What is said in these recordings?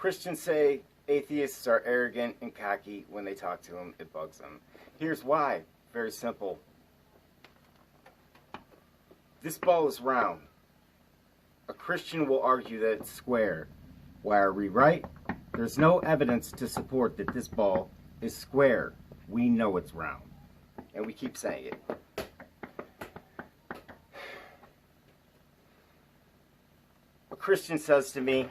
Christians say atheists are arrogant and cocky. When they talk to them, it bugs them. Here's why. Very simple. This ball is round. A Christian will argue that it's square. Why are we right? There's no evidence to support that this ball is square. We know it's round. And we keep saying it. A Christian says to me,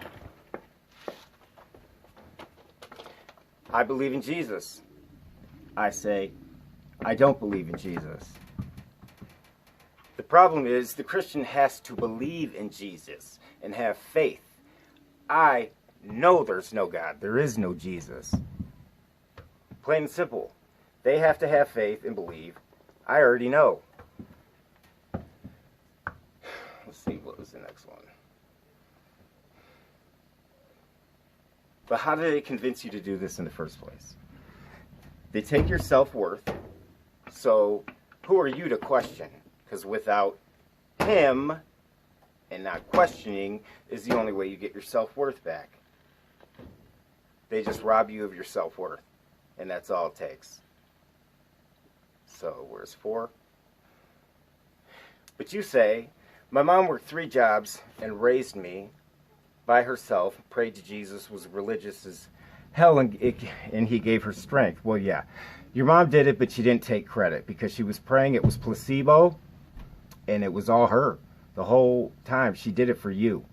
I believe in Jesus. I say, I don't believe in Jesus. The problem is the Christian has to believe in Jesus and have faith. I know there's no God. There is no Jesus. Plain and simple. They have to have faith and believe. I already know. Let's see, what was the next one? But how do they convince you to do this in the first place? They take your self-worth. So who are you to question? Because without him and not questioning is the only way you get your self-worth back. They just rob you of your self-worth. And that's all it takes. So where's 4? But you say, my mom worked 3 jobs and raised me by herself, prayed to Jesus, was religious as hell, and he gave her strength. Well, yeah, your mom did it, but she didn't take credit because she was praying. It was placebo, and it was all her. The whole time, she did it for you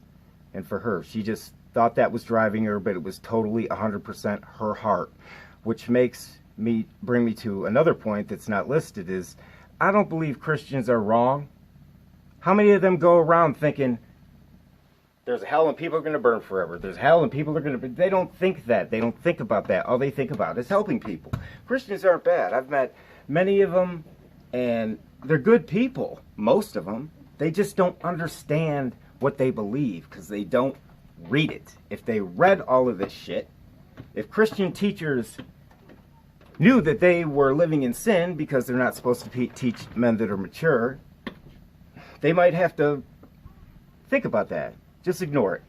and for her. She just thought that was driving her, but it was totally 100% her heart, which bring me to another point that's not listed is, I don't believe Christians are wrong. How many of them go around thinking, there's hell and people are going to burn forever. There's hell and people are going to... They don't think that. They don't think about that. All they think about is helping people. Christians aren't bad. I've met many of them, and they're good people, most of them. They just don't understand what they believe because they don't read it. If they read all of this shit, if Christian teachers knew that they were living in sin because they're not supposed to teach men that are mature, they might have to think about that. Just ignore it.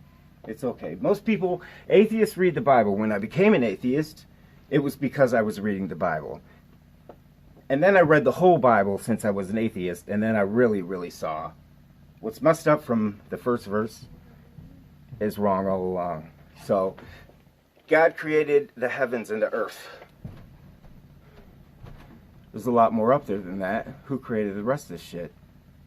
It's okay. Most people, atheists, read the Bible. When I became an atheist, it was because I was reading the Bible. And then I read the whole Bible since I was an atheist, and then I really, really saw what's messed up from the first verse is wrong all along. So, God created the heavens and the earth. There's a lot more up there than that. Who created the rest of this shit?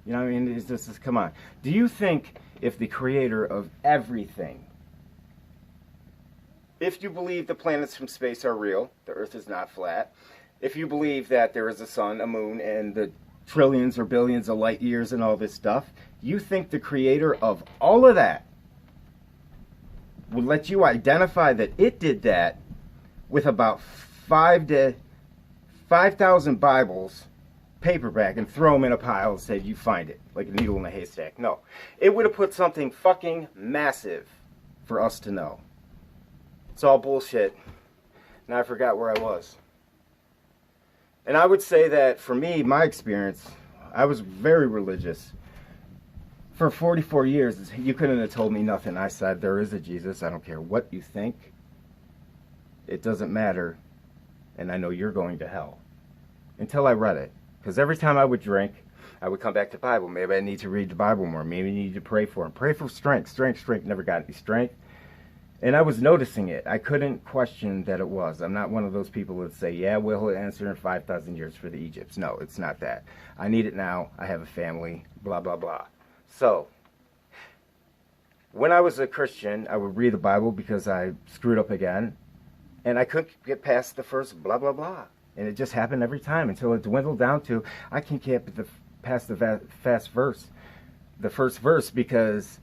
You know what I mean? It's just, come on. Do you think if the creator of everything, if you believe the planets from space are real, the earth is not flat, if you believe that there is a sun, a moon, and the trillions or billions of light years and all this stuff, you think the creator of all of that would let you identify that it did that with about 5,000 Bibles paperback and throw them in a pile and say you find it like a needle in a haystack? No, it would have put something fucking massive for us to know. It's all bullshit. Now I forgot where I was. And I would say that for me, my experience, I was very religious for 44 years. You couldn't have told me nothing. I said there is a Jesus. I don't care what you think. It doesn't matter. And I know you're going to hell. Until I read it. Because every time I would drink, I would come back to the Bible. Maybe I need to read the Bible more. Maybe I need to pray for him. Pray for strength. Strength. Never got any strength. And I was noticing it. I couldn't question that it was. I'm not one of those people that say, yeah, we'll answer in 5,000 years for the Egypts. No, it's not that. I need it now. I have a family. Blah, blah, blah. So, when I was a Christian, I would read the Bible because I screwed up again. And I couldn't get past the first blah, blah, blah. And it just happened every time until it dwindled down to I can't get past the first verse because,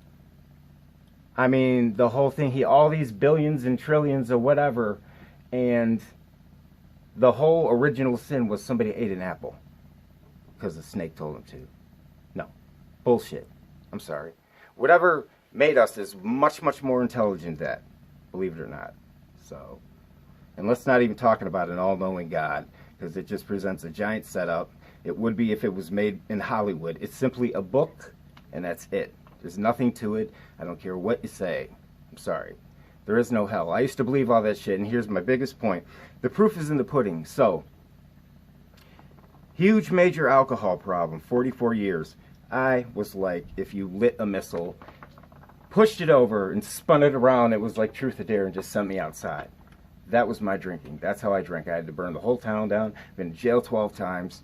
I mean, the whole thing, all these billions and trillions or whatever, and the whole original sin was somebody ate an apple because the snake told him to. No. Bullshit. I'm sorry. Whatever made us is much, much more intelligent than that, believe it or not. So... and let's not even talking about an all-knowing God, because it just presents a giant setup. It would be if it was made in Hollywood. It's simply a book, and that's it. There's nothing to it. I don't care what you say. I'm sorry. There is no hell. I used to believe all that shit, and here's my biggest point. The proof is in the pudding. So, huge major alcohol problem, 44 years. I was like, if you lit a missile, pushed it over and spun it around, it was like truth or dare and just sent me outside. That was my drinking. That's how I drank. I had to burn the whole town down. Been in jail 12 times.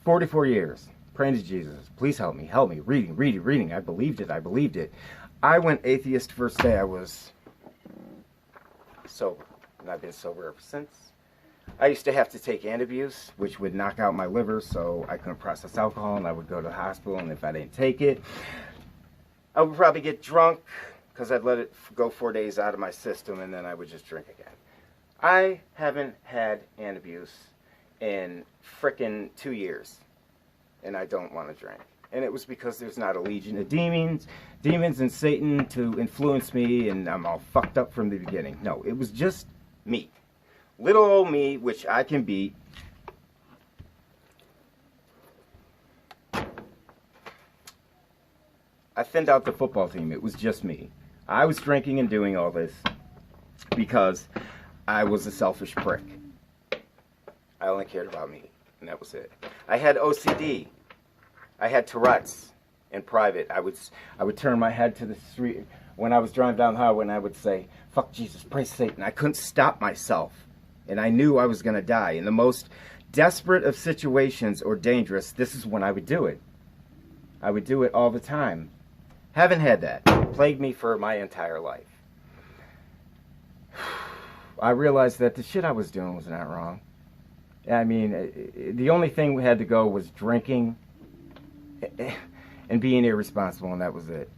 44 years. Praying to Jesus. Please help me. Help me. Reading. I believed it. I went atheist first day I was sober. And I've been sober ever since. I used to have to take Antabuse, which would knock out my liver, so I couldn't process alcohol, and I would go to the hospital, and if I didn't take it, I would probably get drunk, because I'd let it go 4 days out of my system, and then I would just drink again. I haven't had Antabuse in frickin' 2 years, and I don't want to drink. And it was because there's not a legion of demons and Satan to influence me, and I'm all fucked up from the beginning. No, it was just me. Little old me, which I can beat. I thinned out the football team. It was just me. I was drinking and doing all this because I was a selfish prick. I only cared about me, and that was it. I had OCD. I had Tourette's in private. I would turn my head to the street when I was driving down the highway, and I would say, "Fuck Jesus, praise Satan." I couldn't stop myself. And I knew I was going to die. In the most desperate of situations or dangerous, this is when I would do it. I would do it all the time. Haven't had that. It plagued me for my entire life. I realized that the shit I was doing was not wrong. I mean, the only thing we had to go was drinking and being irresponsible, and that was it.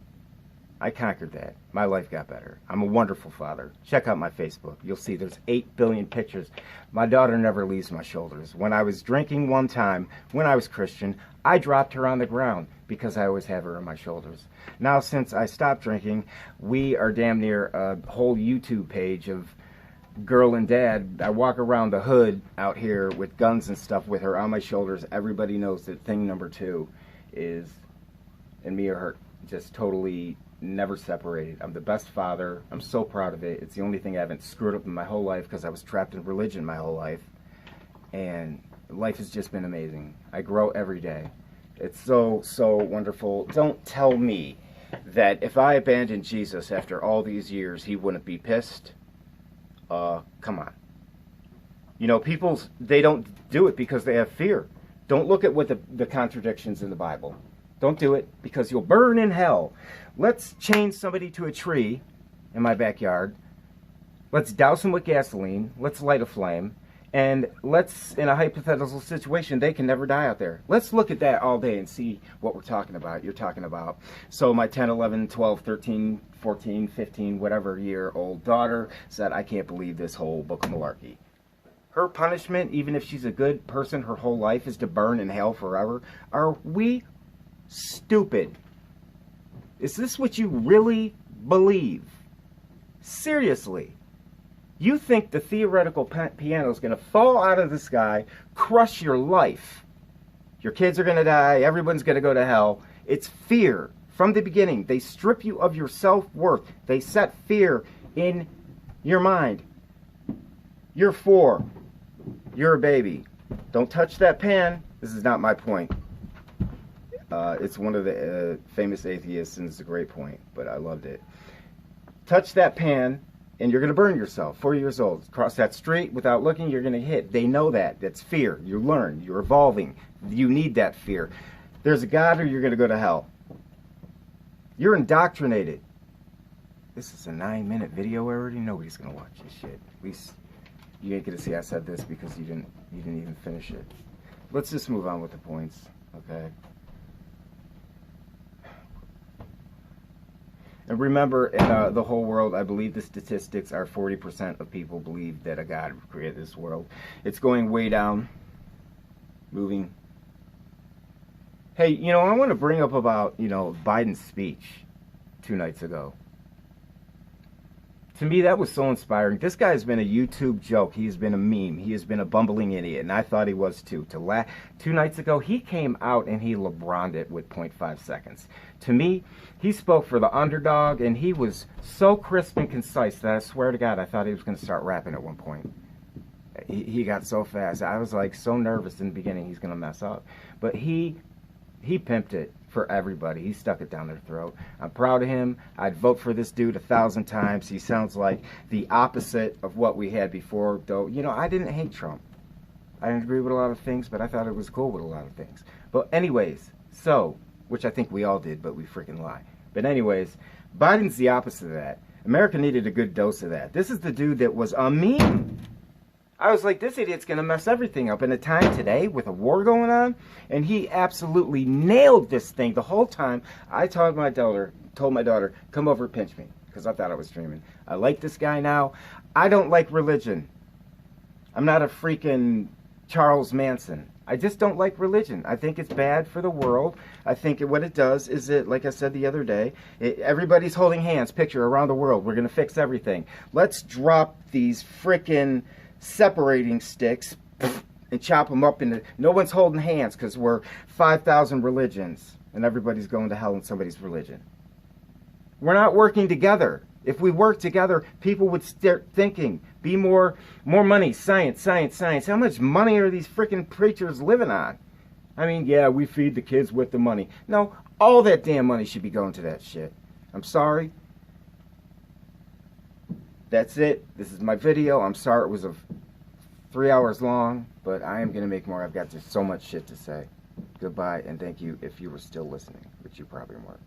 I conquered that. My life got better. I'm a wonderful father. Check out my Facebook. You'll see there's 8 billion pictures. My daughter never leaves my shoulders. When I was drinking one time, when I was Christian, I dropped her on the ground because I always have her on my shoulders. Now, since I stopped drinking, we are damn near a whole YouTube page of girl and dad. I walk around the hood out here with guns and stuff with her on my shoulders. Everybody knows that thing number 2 is, and me or her, just totally never separated. I'm the best father. I'm so proud of it. It's the only thing I haven't screwed up in my whole life because I was trapped in religion my whole life. And life has just been amazing. I grow every day. It's so, so wonderful. Don't tell me that if I abandoned Jesus after all these years, he wouldn't be pissed. Come on. You know, people, they don't do it because they have fear. Don't look at what the contradictions in the Bible. Don't do it because you'll burn in hell. Let's chain somebody to a tree in my backyard. Let's douse them with gasoline. Let's light a flame. And let's, in a hypothetical situation, they can never die out there. Let's look at that all day and see what we're talking about. You're talking about. So my 10, 11, 12, 13, 14, 15, whatever year old daughter said, I can't believe this whole book of malarkey. Her punishment, even if she's a good person, her whole life is to burn in hell forever. Are we stupid? Is this what you really believe? Seriously? You think the theoretical piano is going to fall out of the sky, crush your life? Your kids are going to die, everyone's going to go to hell. It's fear. From the beginning, they strip you of your self-worth. They set fear in your mind. You're 4. You're a baby. Don't touch that pan. This is not my point. It's one of the famous atheists, and it's a great point, but I loved it. Touch that pan, and you're going to burn yourself. 4 years old. Cross that street without looking, you're going to hit. They know that. That's fear. You learn. You're evolving. You need that fear. There's a God, or you're going to go to hell. You're indoctrinated. This is a 9-minute video already. Nobody's going to watch this shit. At least you ain't going to see I said this because you didn't even finish it. Let's just move on with the points, okay? And remember, in the whole world, I believe the statistics are 40% of people believe that a God created this world. It's going way down. Moving. Hey, you know, I want to bring up about, you know, Biden's speech 2 nights ago. To me, that was so inspiring. This guy has been a YouTube joke. He has been a meme. He has been a bumbling idiot, and I thought he was too. 2 nights ago, he came out and he LeBron'd it with 0.5 seconds. To me, he spoke for the underdog, and he was so crisp and concise that I swear to God, I thought he was going to start rapping at one point. He got so fast. I was like so nervous in the beginning he's going to mess up. But he pimped it for everybody. He stuck it down their throat. I'm proud of him. I'd vote for this dude 1,000 times. He sounds like the opposite of what we had before, though. You know, I didn't hate Trump. I didn't agree with a lot of things, but I thought it was cool with a lot of things. But anyways, so, which I think we all did, but we freaking lie. But anyways, Biden's the opposite of that. America needed a good dose of that. This is the dude that was a meme. I was like, this idiot's going to mess everything up in a time today with a war going on. And he absolutely nailed this thing the whole time. I told my daughter, come over and pinch me. Because I thought I was dreaming. I like this guy now. I don't like religion. I'm not a freaking Charles Manson. I just don't like religion. I think it's bad for the world. I think what it does is it, like I said the other day, everybody's holding hands, picture around the world. We're going to fix everything. Let's drop these freaking separating sticks and chop them up into. No one's holding hands because we're 5,000 religions and everybody's going to hell in somebody's religion. We're not working together. If we work together, people would start thinking, be more money, science, science, science. How much money are these freaking preachers living on? I mean, yeah, we feed the kids with the money. No, all that damn money should be going to that shit. I'm sorry. That's it. This is my video. I'm sorry it was 3 hours long, but I am going to make more. I've got just so much shit to say. Goodbye, and thank you if you were still listening, which you probably weren't.